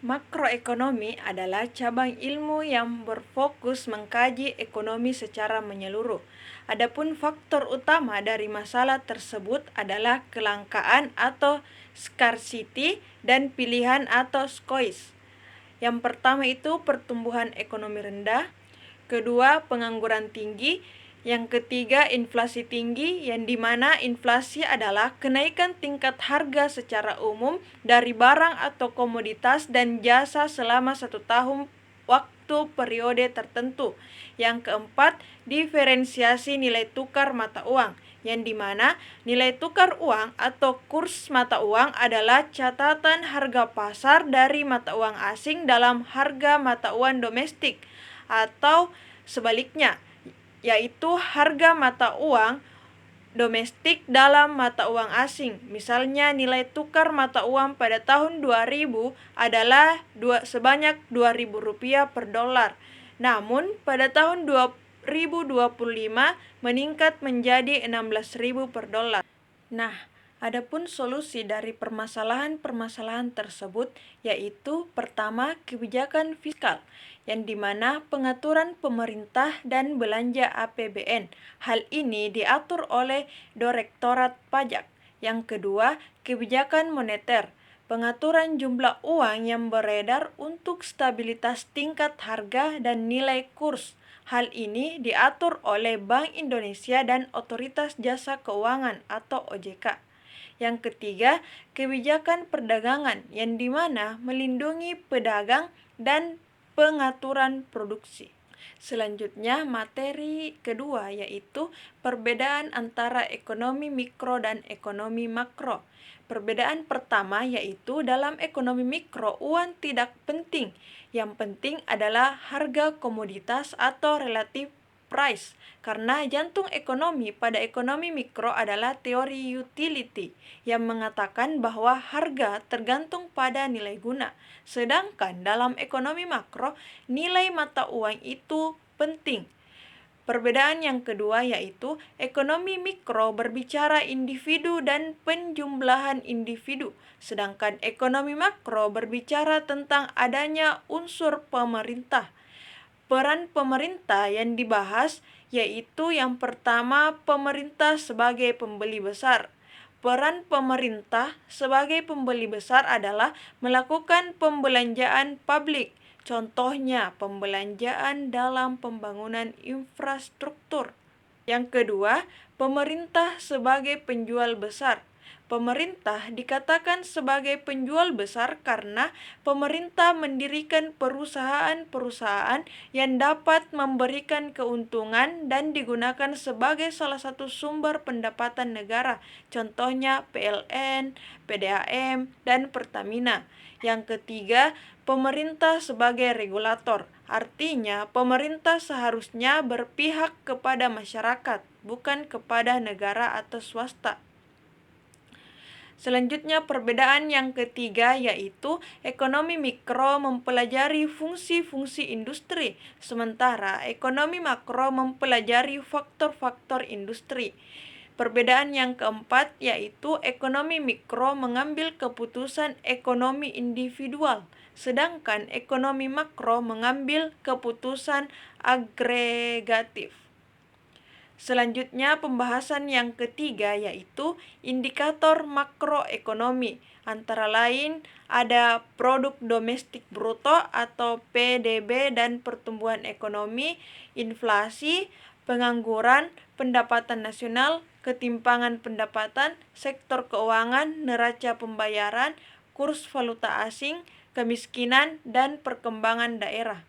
Makroekonomi adalah cabang ilmu yang berfokus mengkaji ekonomi secara menyeluruh. Adapun faktor utama dari masalah tersebut adalah kelangkaan atau scarcity dan pilihan atau choice. Yang pertama itu pertumbuhan ekonomi rendah, kedua pengangguran tinggi, yang ketiga inflasi tinggi, yang dimana inflasi adalah kenaikan tingkat harga secara umum dari barang atau komoditas dan jasa selama 1 tahun waktu periode tertentu. Yang keempat, diferensiasi nilai tukar mata uang, yang dimana nilai tukar uang atau kurs mata uang adalah catatan harga pasar dari mata uang asing dalam harga mata uang domestik, atau sebaliknya, yaitu harga mata uang domestik dalam mata uang asing. Misalnya nilai tukar mata uang pada tahun 2000 adalah sebanyak Rp2.000 per dolar. Namun pada tahun 2025 meningkat menjadi 16.000 per dolar. Nah, adapun solusi dari permasalahan-permasalahan tersebut yaitu pertama kebijakan fiskal, yang dimana pengaturan pemerintah dan belanja APBN. Hal ini diatur oleh Direktorat Pajak. Yang kedua, kebijakan moneter, pengaturan jumlah uang yang beredar untuk stabilitas tingkat harga dan nilai kurs. Hal ini diatur oleh Bank Indonesia dan Otoritas Jasa Keuangan atau OJK. Yang ketiga, kebijakan perdagangan, yang dimana melindungi pedagang dan pengaturan produksi. Selanjutnya, materi kedua yaitu perbedaan antara ekonomi mikro dan ekonomi makro. Perbedaan pertama yaitu dalam ekonomi mikro, uang tidak penting. Yang penting adalah harga komoditas atau relative price, karena jantung ekonomi pada ekonomi mikro adalah teori utility yang mengatakan bahwa harga tergantung pada nilai guna. Sedangkan dalam ekonomi makro, nilai mata uang itu penting. Perbedaan yang kedua yaitu ekonomi mikro berbicara individu dan penjumlahan individu, sedangkan ekonomi makro berbicara tentang adanya unsur pemerintah. Peran pemerintah yang dibahas yaitu yang pertama, pemerintah sebagai pembeli besar. Peran pemerintah sebagai pembeli besar adalah melakukan pembelanjaan publik. Contohnya, pembelanjaan dalam pembangunan infrastruktur. Yang kedua, pemerintah sebagai penjual besar. Pemerintah dikatakan sebagai penjual besar karena pemerintah mendirikan perusahaan-perusahaan yang dapat memberikan keuntungan dan digunakan sebagai salah satu sumber pendapatan negara. Contohnya PLN, PDAM, dan Pertamina. Yang ketiga, pemerintah sebagai regulator. Artinya, pemerintah seharusnya berpihak kepada masyarakat, bukan kepada negara atau swasta. Selanjutnya, perbedaan yang ketiga yaitu ekonomi mikro mempelajari fungsi-fungsi industri, sementara ekonomi makro mempelajari faktor-faktor industri. Perbedaan yang keempat yaitu ekonomi mikro mengambil keputusan ekonomi individual, sedangkan ekonomi makro mengambil keputusan agregatif. Selanjutnya, pembahasan yang ketiga yaitu indikator makroekonomi. Antara lain ada produk domestik bruto atau PDB dan pertumbuhan ekonomi, inflasi, pengangguran, pendapatan nasional, ketimpangan pendapatan, sektor keuangan, neraca pembayaran, kurs valuta asing, kemiskinan, dan perkembangan daerah.